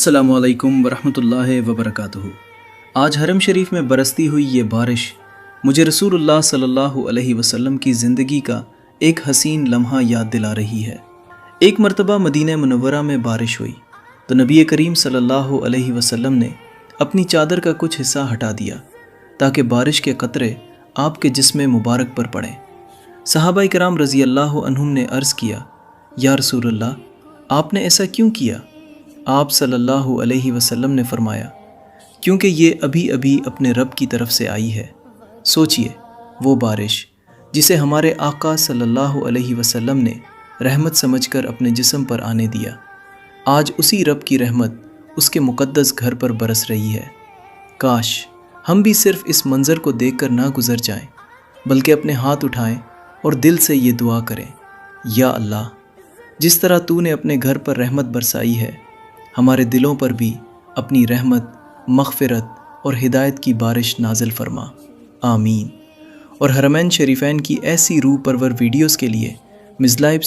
السلام علیکم ورحمۃ اللہ وبرکاتہ۔ آج حرم شریف میں برستی ہوئی یہ بارش مجھے رسول اللہ صلی اللہ علیہ وسلم کی زندگی کا ایک حسین لمحہ یاد دلا رہی ہے۔ ایک مرتبہ مدینہ منورہ میں بارش ہوئی تو نبی کریم صلی اللہ علیہ وسلم نے اپنی چادر کا کچھ حصہ ہٹا دیا تاکہ بارش کے قطرے آپ کے جسم مبارک پر پڑیں۔ صحابہ کرام رضی اللہ عنہم نے عرض کیا، یا رسول اللہ، آپ نے ایسا کیوں کیا؟ آپ صلی اللہ علیہ وسلم نے فرمایا، کیونکہ یہ ابھی ابھی اپنے رب کی طرف سے آئی ہے۔ سوچئے، وہ بارش جسے ہمارے آقا صلی اللہ علیہ وسلم نے رحمت سمجھ کر اپنے جسم پر آنے دیا، آج اسی رب کی رحمت اس کے مقدس گھر پر برس رہی ہے۔ کاش ہم بھی صرف اس منظر کو دیکھ کر نہ گزر جائیں، بلکہ اپنے ہاتھ اٹھائیں اور دل سے یہ دعا کریں، یا اللہ، جس طرح تو نے اپنے گھر پر رحمت برسائی ہے، ہمارے دلوں پر بھی اپنی رحمت، مغفرت اور ہدایت کی بارش نازل فرما، آمین۔ اور حرمین شریفین کی ایسی روح پرور ویڈیوز کے لیے مزلائب